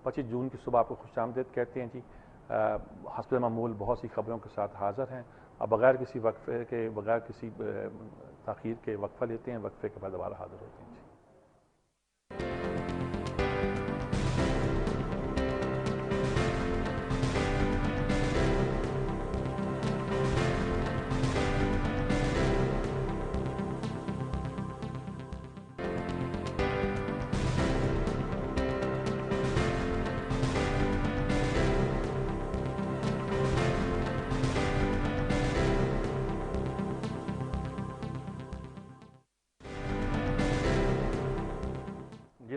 25 جون کی صبح آپ کو خوش آمدید کہتے ہیں جی. حسب معمول بہت سی خبروں کے ساتھ حاضر ہیں. اب بغیر کسی وقفے کے، بغیر کسی تاخیر کے وقفہ لیتے ہیں، وقفے کے بعد دوبارہ حاضر ہوتے ہیں جی.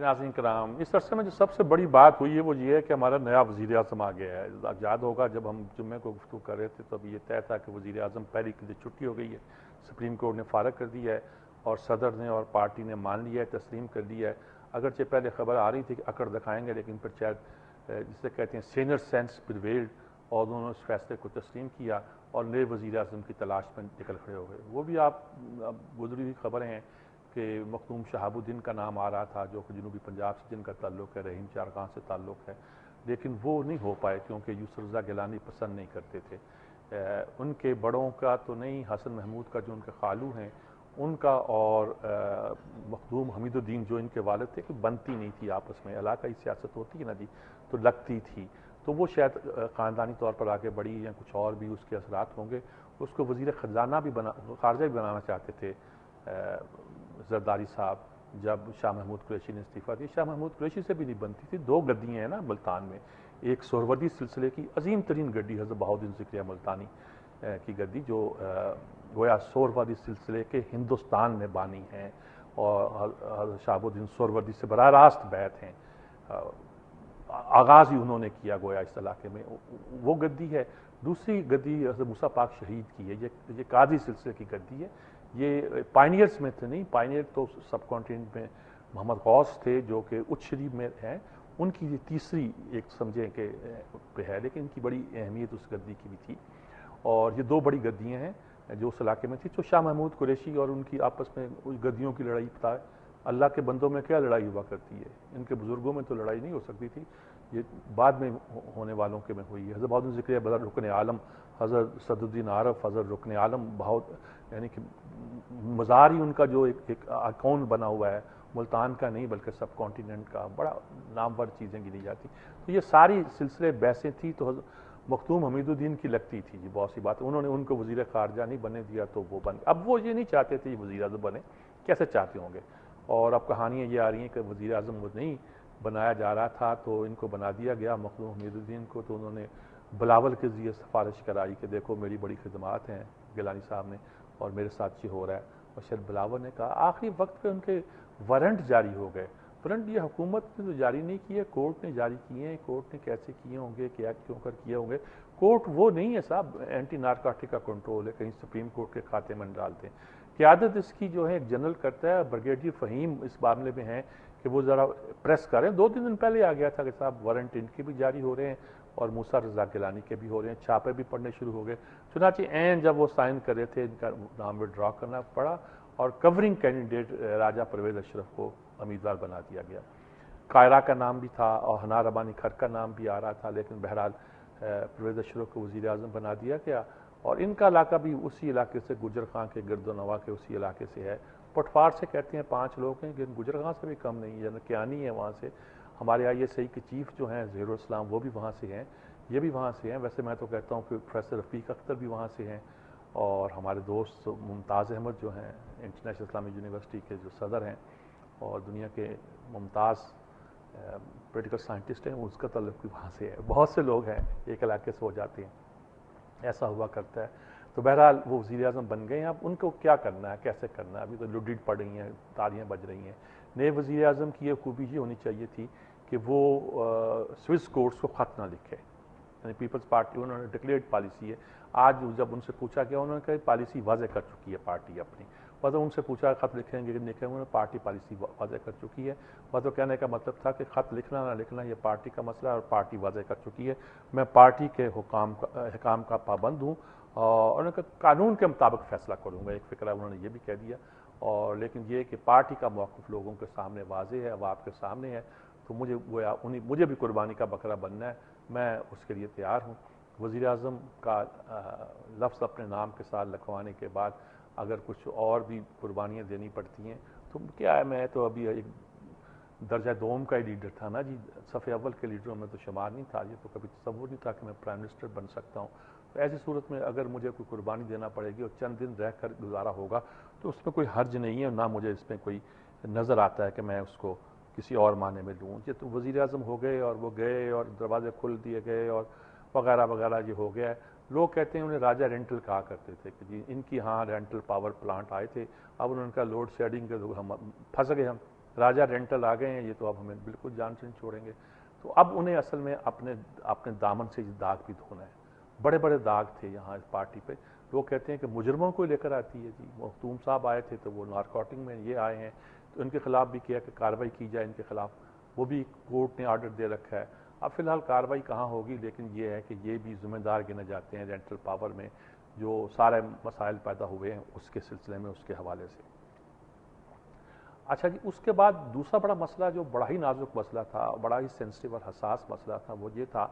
ناظرین کرام، اس عرصے میں جو سب سے بڑی بات ہوئی ہے وہ یہ ہے کہ ہمارا نیا وزیر اعظم آ گیا ہے. یاد ہوگا جب ہم جمعے کو گفتگو کر رہے تھے تو اب یہ طے تھا کہ وزیر اعظم پہلی کی چھٹی ہو گئی ہے، سپریم کورٹ نے فارغ کر دیا ہے اور صدر نے اور پارٹی نے مان لیا ہے، تسلیم کر دیا ہے. اگرچہ پہلے خبر آ رہی تھی کہ اکڑ دکھائیں گے، لیکن پھر شاید جسے کہتے ہیں سینئر سینس پریویلڈ، اور انہوں نے اس فیصلے کو تسلیم کیا اور نئے وزیر اعظم کی تلاش میں نکل کھڑے ہو گئے. وہ بھی آپ گزری ہوئی خبریں ہیں کہ مخدوم شہاب الدین کا نام آ رہا تھا، جو کہ جنوبی پنجاب سے جن کا تعلق ہے، رحیم چارخان سے تعلق ہے، لیکن وہ نہیں ہو پائے کیونکہ یوسف رضا گیلانی پسند نہیں کرتے تھے. ان کے بڑوں کا تو نہیں، حسن محمود کا جو ان کے خالو ہیں ان کا، اور مخدوم حمید الدین جو ان کے والد تھے، کہ بنتی نہیں تھی آپس میں. علاقائی سیاست ہوتی ہے نا جی، تو لگتی تھی. تو وہ شاید خاندانی طور پر آگے بڑھی یا کچھ اور بھی اس کے اثرات ہوں گے. اس کو وزیر خزانہ بھی خارجہ بھی بنانا چاہتے تھے زرداری صاحب، جب شاہ محمود قریشی نے استعفیٰ دیا. شاہ محمود قریشی سے بھی نہیں بنتی تھی. 2 گدیاں ہیں نا ملتان میں، ایک سہروردی سلسلے کی عظیم ترین گدی حضرت بہاؤالدین ذکریہ ملتانی کی گدی، جو گویا سہروردی سلسلے کے ہندوستان میں بانی ہیں اور حضرت شہاب الدین سہروردی سے براہ راست بیعت ہیں. آغاز ہی انہوں نے کیا گویا اس علاقے میں، وہ گدی ہے. دوسری گدی حضرت موسیٰ پاک شہید کی ہے. یہ قاضی سلسلے کی گدی ہے. یہ پائنیئرز میں تھے نہیں، پائنیئر تو سب کانٹیننٹ میں محمد غوث تھے جو کہ اچ شریف میں ہیں. ان کی یہ تیسری ایک سمجھیں کہ پہ ہے، لیکن ان کی بڑی اہمیت اس گدی کی بھی تھی. اور یہ 2 بڑی گدیاں ہیں جو اس علاقے میں تھی. تو شاہ محمود قریشی اور ان کی آپس میں گدیوں کی لڑائی پتا ہے. اللہ کے بندوں میں کیا لڑائی ہوا کرتی ہے، ان کے بزرگوں میں تو لڑائی نہیں ہو سکتی تھی. یہ بعد میں ہونے والوں کے میں ہوئی ہے. حضرت بہاؤالدین ذکریہ بدر رکن عالم، حضرت صدر الدین عارف، حضرت رکن عالم یعنی کہ مزار ہی ان کا جو ایک آئیکن بنا ہوا ہے، ملتان کا نہیں بلکہ سب کانٹیننٹ کا، بڑا نامور چیزیں گنی جاتی. تو یہ ساری سلسلے بحثیں تھیں. تو مخدوم حمید الدین کی لگتی تھی جی بہت سی بات. انہوں نے ان کو وزیر خارجہ نہیں بننے دیا تو وہ بن. اب وہ یہ نہیں چاہتے تھے وزیر اعظم بنے، کیسے چاہتے ہوں گے. اور اب کہانیاں یہ آ رہی ہیں کہ وزیر اعظم وہ نہیں بنایا جا رہا تھا تو ان کو بنا دیا گیا مخدوم حمید الدین کو. تو انہوں نے بلاول کے ذریعے سفارش کرائی کہ دیکھو میری بڑی خدمات ہیں گیلانی صاحب نے اور میرے ساتھ یہ ہو رہا ہے. اور شاید بلاول نے کہا آخری وقت پہ ان کے وارنٹ جاری ہو گئے. وارنٹ یہ حکومت نے تو جاری نہیں کیے، کورٹ نے جاری کیے ہیں. کورٹ نے کیسے کیے ہوں گے، کیا کیوں کر کیے ہوں گے. کورٹ وہ نہیں ہے صاحب، اینٹی نارکوٹک کا کنٹرول ہے، کہیں سپریم کورٹ کے کھاتے میں ڈالتے ہیں. قیادت اس کی جو ہے ایک جنرل کرتا ہے. بریگیڈیئر فہیم اس معاملے میں ہیں کہ وہ ذرا پریس کریں. 2-3 دن پہلے آ گیا تھا کہ صاحب وارنٹ ان کے بھی جاری ہو رہے ہیں اور موسیٰ رضا گیلانی کے بھی ہو رہے ہیں. چھاپے بھی پڑنے شروع ہو گئے. چنانچہ جب وہ سائن کر رہے تھے ان کا نام وڈرا کرنا پڑا اور کورنگ کینڈیڈیٹ راجہ پرویز اشرف کو امیدوار بنا دیا گیا. قاہرہ کا نام بھی تھا اور حنا ربانی کھر کا نام بھی آ رہا تھا، لیکن بہرحال پرویز اشرف کو وزیر اعظم بنا دیا گیا. اور ان کا علاقہ بھی اسی علاقے سے، گجر خان کے گرد و نواح کے اسی علاقے سے ہے. پٹفار سے کہتے ہیں 5 لوگ ہیں، لیکن گجر خان سے بھی کم نہیں ہے. کیانی ہے وہاں سے. ہمارے ISI کے چیف جو ہیں ظہیر الاسلام وہ بھی وہاں سے ہیں، یہ بھی وہاں سے ہیں. ویسے میں تو کہتا ہوں کہ پروفیسر رفیق اختر بھی وہاں سے ہیں. اور ہمارے دوست ممتاز احمد جو ہیں انٹرنیشنل اسلامک یونیورسٹی کے جو صدر ہیں اور دنیا کے ممتاز پولیٹیکل سائنٹسٹ ہیں، اس کا تعلق بھی وہاں سے ہے. بہت سے لوگ ہیں ایک علاقے سے ہو جاتے ہیں، ایسا ہوا کرتا ہے. تو بہرحال وہ وزیر اعظم بن گئے ہیں. اب ان کو کیا کرنا ہے، کیسے کرنا ہے، ابھی تو لڈیڈ پڑ رہی ہیں، تالیاں بج رہی ہیں. نئے وزیر اعظم کی یہ خوبی یہ ہونی چاہیے تھی کہ وہ سوئس کورٹس کو خط نہ لکھے. یعنی پیپلز پارٹی انہوں نے ڈکلیئرڈ پالیسی ہے. آج جب ان سے پوچھا گیا انہوں نے کہا پالیسی واضح کر چکی ہے پارٹی اپنی. مطلب ان سے پوچھا خط لکھیں گے کہ لکھیں، انہوں نے پارٹی پالیسی واضح کر چکی ہے. مطلب کہنے کا مطلب تھا کہ خط لکھنا نہ لکھنا یہ پارٹی کا مسئلہ ہے اور پارٹی واضح کر چکی ہے. میں پارٹی کے حکام کا پابند ہوں اور انہوں نے کہا قانون کے مطابق فیصلہ کروں گا. ایک فکرہ انہوں نے یہ بھی کہہ دیا. اور لیکن یہ کہ پارٹی کا موقف لوگوں کے سامنے واضح ہے، اب آپ کے سامنے ہے. تو مجھے بھی قربانی کا بکرا بننا ہے، میں اس کے لیے تیار ہوں۔ وزیر اعظم کا لفظ اپنے نام کے ساتھ لکھوانے کے بعد اگر کچھ اور بھی قربانیاں دینی پڑتی ہیں تو کیا ہے، میں تو ابھی ایک درجہ دوم کا ہی لیڈر تھا نا جی، صف اول کے لیڈروں میں تو شمار نہیں تھا، یہ تو کبھی تصور نہیں تھا کہ میں پرائم منسٹر بن سکتا ہوں۔ تو ایسی صورت میں اگر مجھے کوئی قربانی دینا پڑے گی اور چند دن رہ کر گزارا ہوگا تو اس میں کوئی حرج نہیں ہے، نہ مجھے اس میں کوئی نظر آتا ہے کہ میں اس کو کسی اور معنی میں لوں۔ یہ تو وزیر اعظم ہو گئے اور وہ گئے اور دروازے کھل دیے گئے اور وغیرہ وغیرہ یہ ہو گیا ہے۔ لوگ کہتے ہیں انہیں راجہ رینٹل کہا کرتے تھے کہ جی ان کی ہاں رینٹل پاور پلانٹ آئے تھے، اب انہوں نے کہا لوڈ شیڈنگ کے ہم پھنس گئے، ہم راجہ رینٹل آ گئے ہیں، یہ تو اب ہمیں بالکل جان سے نہیں چھوڑیں گے۔ تو اب انہیں اصل میں اپنے دامن سے یہ داغ بھی دھونا ہے۔ بڑے بڑے داغ تھے یہاں اس پارٹی پہ، لوگ کہتے ہیں کہ مجرموں کو لے کر آتی ہے جی، مختوم صاحب آئے تھے تو وہ نارکوٹنگ میں یہ آئے ہیں تو ان کے خلاف بھی کیا کہ کارروائی کی جائے ان کے خلاف، وہ بھی کورٹ نے آرڈر دے رکھا ہے۔ اب فی الحال کارروائی کہاں ہوگی، لیکن یہ ہے کہ یہ بھی ذمہ دار گنے جاتے ہیں رینٹل پاور میں جو سارے مسائل پیدا ہوئے ہیں اس کے سلسلے میں، اس کے حوالے سے۔ اچھا جی، اس کے بعد دوسرا بڑا مسئلہ جو بڑا ہی نازک مسئلہ تھا، بڑا ہی سینسٹیو اور حساس مسئلہ تھا، وہ یہ تھا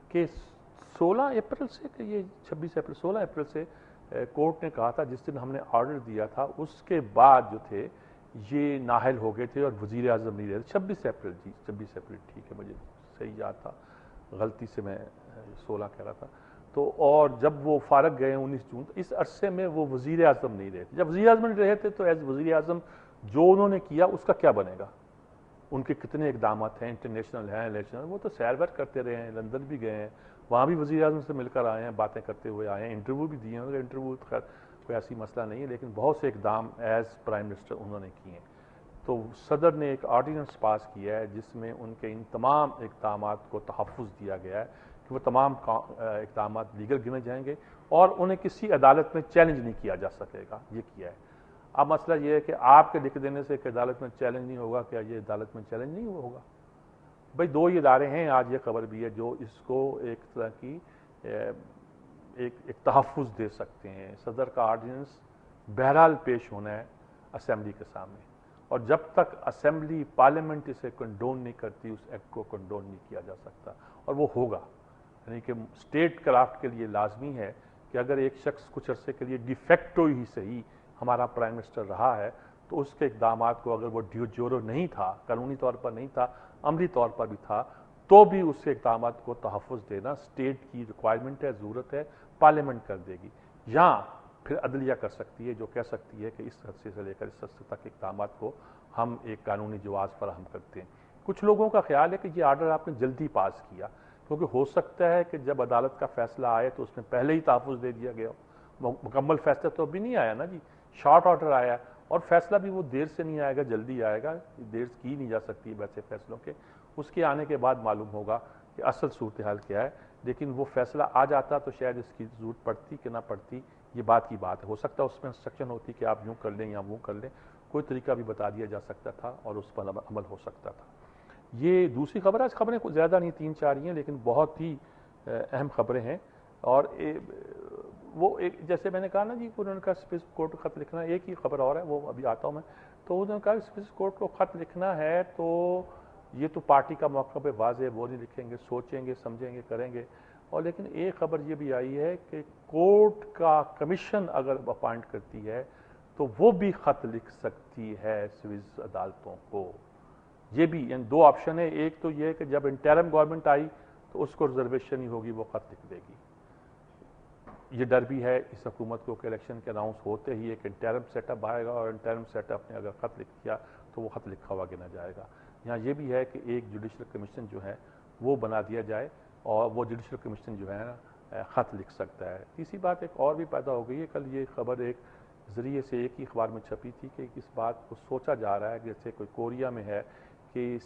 کہ 16 اپریل سے کہ یہ 16 اپریل سے کورٹ نے کہا تھا جس دن ہم نے آرڈر دیا تھا اس کے بعد جو تھے یہ نااہل ہو گئے تھے اور وزیر اعظم نہیں رہے تھے۔ 26 اپریل جی، 26 اپریل ٹھیک ہے، مجھے صحیح یاد تھا، غلطی سے میں 16 کہہ رہا تھا۔ تو اور جب وہ فارغ گئے 19 جون، اس عرصے میں وہ وزیر اعظم نہیں رہے تھے۔ جب وزیر اعظم نہیں رہے تھے تو ایز وزیر اعظم جو انہوں نے کیا اس کا کیا بنے گا؟ ان کے کتنے اقدامات ہیں، انٹرنیشنل ہیں، نیشنل، وہ تو سیر ویر کرتے رہے ہیں، لندن بھی گئے ہیں، وہاں بھی وزیر اعظم سے مل کر آئے ہیں، باتیں کرتے ہوئے آئے ہیں، انٹرویو بھی دیے ہیں، انٹرویو خیر کوئی ایسی مسئلہ نہیں ہے، لیکن بہت سے اقدام ایز پرائم منسٹر انہوں نے کیے ہیں۔ تو صدر نے ایک آرڈیننس پاس کیا ہے جس میں ان کے ان تمام اقدامات کو تحفظ دیا گیا ہے کہ وہ تمام اقدامات لیگل گنے جائیں گے اور انہیں کسی عدالت میں چیلنج نہیں کیا جا سکے گا، یہ کیا ہے۔ اب مسئلہ یہ ہے کہ آپ کے لکھ دینے سے کہ عدالت میں چیلنج نہیں ہوگا، کیا یہ عدالت میں چیلنج نہیں ہوگا؟ بھئی دو ہی ادارے ہیں، آج یہ خبر بھی ہے، جو اس کو ایک طرح کی ایک تحفظ دے سکتے ہیں۔ صدر کا آرڈیننس بہرحال پیش ہونا ہے اسمبلی کے سامنے، اور جب تک اسمبلی پارلیمنٹ اسے کنڈون نہیں کرتی اس ایکٹ کو کنڈون نہیں کیا جا سکتا، اور وہ ہوگا۔ یعنی کہ اسٹیٹ کرافٹ کے لیے لازمی ہے کہ اگر ایک شخص کچھ عرصے کے لیے ڈی فیکٹو ہی صحیح ہمارا پرائم منسٹر رہا ہے تو اس کے اقدامات کو اگر وہ ڈیو جورو نہیں تھا، قانونی طور پر نہیں تھا، عملی طور پر بھی تھا، تو بھی اس کے اقدامات کو تحفظ دینا اسٹیٹ کی ریکوائرمنٹ ہے، ضرورت ہے، پارلیمنٹ کر دے گی، یا پھر عدلیہ کر سکتی ہے جو کہہ سکتی ہے کہ اس عرصے سے لے کر اس عرصے تک اقدامات کو ہم ایک قانونی جواز فراہم کرتے ہیں۔ کچھ لوگوں کا خیال ہے کہ یہ آرڈر آپ نے جلدی پاس کیا کیونکہ ہو سکتا ہے کہ جب عدالت کا فیصلہ آئے تو اس میں پہلے ہی تحفظ دے دیا گیا ہو۔ مکمل فیصلہ تو ابھی نہیں آیا نا جی، شارٹ آرڈر آیا، اور فیصلہ بھی وہ دیر سے نہیں آئے گا، جلدی آئے گا، دیر کی نہیں جا سکتی ویسے فیصلوں کے، اس کے آنے کے بعد معلوم ہوگا کہ اصل صورتحال کیا ہے۔ لیکن وہ فیصلہ آ جاتا تو شاید اس کی ضرورت پڑتی کہ نہ پڑتی، یہ بات کی بات ہے۔ ہو سکتا ہے اس میں انسٹرکشن ہوتی کہ آپ یوں کر لیں یا وہ کر لیں، کوئی طریقہ بھی بتا دیا جا سکتا تھا اور اس پر عمل ہو سکتا تھا۔ یہ دوسری خبر ہے، خبریں کچھ زیادہ نہیں، 3-4 ہی ہیں لیکن بہت ہی اہم خبریں ہیں، اور وہ ایک جیسے میں نے کہا نا جی، انہوں نے کہا اسپیس کورٹ کو خط لکھنا ہے، ایک ہی خبر اور ہے وہ ابھی آتا ہوں میں، تو انہوں نے کہا اسپیس کورٹ کو خط لکھنا ہے تو یہ تو پارٹی کا موقع پہ واضح، وہ نہیں لکھیں گے، سوچیں گے، سمجھیں گے، کریں گے۔ اور لیکن ایک خبر یہ بھی آئی ہے کہ کورٹ کا کمیشن اگر اپائنٹ کرتی ہے تو وہ بھی خط لکھ سکتی ہے سوئس عدالتوں کو۔ یہ بھی یعنی دو آپشن ہے، ایک تو یہ کہ جب انٹرم گورنمنٹ آئی تو اس کو ریزرویشن ہی ہوگی، وہ خط لکھ دے گی۔ یہ ڈر بھی ہے اس حکومت کو کہ الیکشن کے اناؤنس ہوتے ہی ایک انٹرم سیٹ اپ آئے گا اور انٹرم سیٹ اپ نے اگر خط لکھ دیا تو وہ خط لکھا ہوا گنا جائے گا۔ یہاں یہ بھی ہے کہ ایک جوڈیشل کمیشن جو ہے وہ بنا دیا جائے اور وہ جوڈیشل کمیشن جو ہے نا خط لکھ سکتا ہے۔ تیسری بات ایک اور بھی پیدا ہو گئی ہے، کل یہ خبر ایک ذریعے سے ایک ہی اخبار میں چھپی تھی کہ اس بات کو سوچا جا رہا ہے کہ جیسے کوئی کوریا میں ہے کہ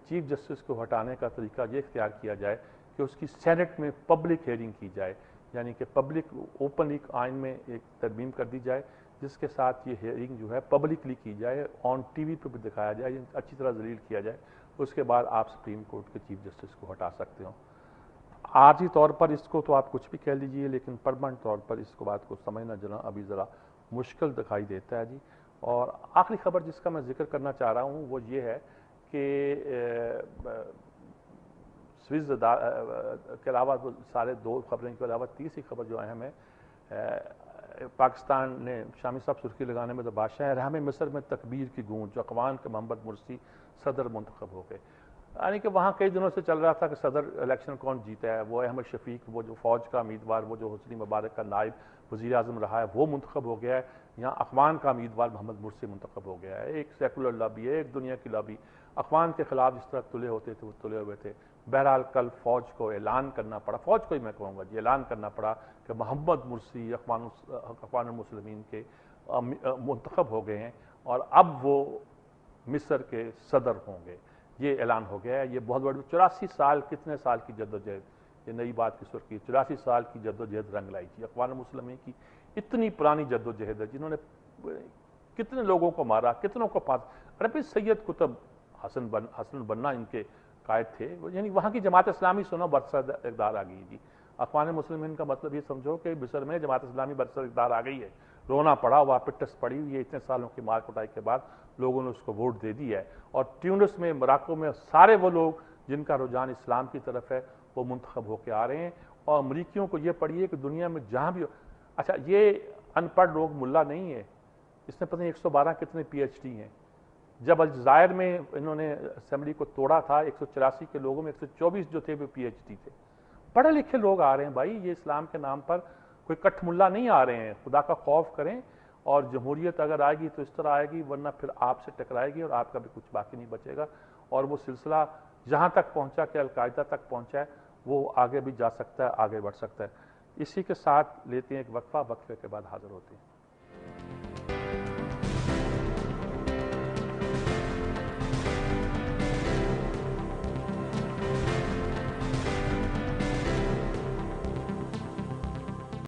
چیف جسٹس کو ہٹانے کا طریقہ یہ اختیار کیا جائے کہ اس کی سینٹ میں پبلک ہیئرنگ کی جائے، یعنی کہ پبلک اوپنلی آئین میں ایک ترمیم کر دی جائے جس کے ساتھ یہ ہیئرنگ جو ہے پبلکلی کی جائے، آن ٹی وی پہ بھی دکھایا جائے، اچھی طرح ذلیل کیا جائے، اس کے بعد آپ سپریم کورٹ کے چیف جسٹس کو ہٹا سکتے ہو۔ عارضی طور پر اس کو تو آپ کچھ بھی کہہ لیجئے، لیکن پرماننٹ طور پر اس کو بات کو سمجھنا جنا ابھی ذرا مشکل دکھائی دیتا ہے جی۔ اور آخری خبر جس کا میں ذکر کرنا چاہ رہا ہوں وہ یہ ہے کہ سوئز کے علاوہ سارے 2 خبریں کے علاوہ تیسری خبر جو اہم ہے، پاکستان نے شامی صاحب سرخی لگانے میں تو بادشاہ ہے، رحم مصر میں تکبیر کی گونج، اقوام کے محمد مرسی صدر منتخب ہو گئے. یعنی کہ وہاں کئی دنوں سے چل رہا تھا کہ صدر الیکشن کون جیتا ہے، وہ احمد شفیق، وہ جو فوج کا امیدوار، وہ جو حسنی مبارک کا نائب وزیر اعظم رہا ہے، وہ منتخب ہو گیا ہے. یہاں اخوان کا امیدوار محمد مرسی منتخب ہو گیا ہے. ایک سیکولر لابی ہے، ایک دنیا کی لابی. اخوان کے خلاف جس طرح تلے ہوتے تھے وہ تلے ہوئے تھے. بہرحال کل فوج کو اعلان کرنا پڑا، فوج کو ہی میں کہوں گا جی، اعلان کرنا پڑا کہ محمد مرسی اخوان المسلمین کے منتخب ہو گئے ہیں اور اب وہ مصر کے صدر ہوں گے. یہ اعلان ہو گیا ہے. یہ بہت بڑی 84 سال، کتنے سال کی جدوجہد، یہ نئی بات کی سرخی، 84 سال کی جدوجہد رنگ لائی تھی. اخوان المسلمین کی اتنی پرانی جدوجہد ہے، جنہوں نے کتنے لوگوں کو مارا، کتنوں کو ارے بھائی سید قطب حسن البنا ان کے قائد تھے. یعنی وہاں کی جماعت اسلامی سنو برسر اقدار آ گئی جی. اخوان مسلمین کا مطلب یہ سمجھو کہ مصر میں جماعت اسلامی برسر اقدار آ گئی ہے. رونا پڑا، وہاں پٹس پڑی ہوئی ہے. اتنے سالوں کی مار کٹائی کے بعد لوگوں نے اس کو ووٹ دے دی ہے. اور ٹیونس میں، مراکو میں سارے وہ لوگ جن کا رجحان اسلام کی طرف ہے وہ منتخب ہو کے آ رہے ہیں. اور امریکیوں کو یہ پڑھیے کہ دنیا میں جہاں بھی اچھا یہ ان پڑھ لوگ ملا نہیں ہے، اس نے پتہ نہیں 112 کتنے پی ایچ ڈی ہیں. جب الجزائر میں انہوں نے اسمبلی کو توڑا تھا، 184 کے لوگوں میں 124 جو تھے وہ پی ایچ ڈی تھے. پڑھے لکھے لوگ آ رہے ہیں بھائی. یہ اسلام کے نام پر کوئی کٹھ ملا نہیں آ رہے ہیں. خدا کا خوف کریں. اور جمہوریت اگر آئے گی تو اس طرح آئے گی، ورنہ پھر آپ سے ٹکرائے گی اور آپ کا بھی کچھ باقی نہیں بچے گا. اور وہ سلسلہ جہاں تک پہنچا کہ القاعدہ تک پہنچا ہے وہ آگے بھی جا سکتا ہے، آگے بڑھ سکتا ہے. اسی کے ساتھ لیتے ہیں ایک وقفہ، وقفے کے بعد حاضر ہوتے ہیں.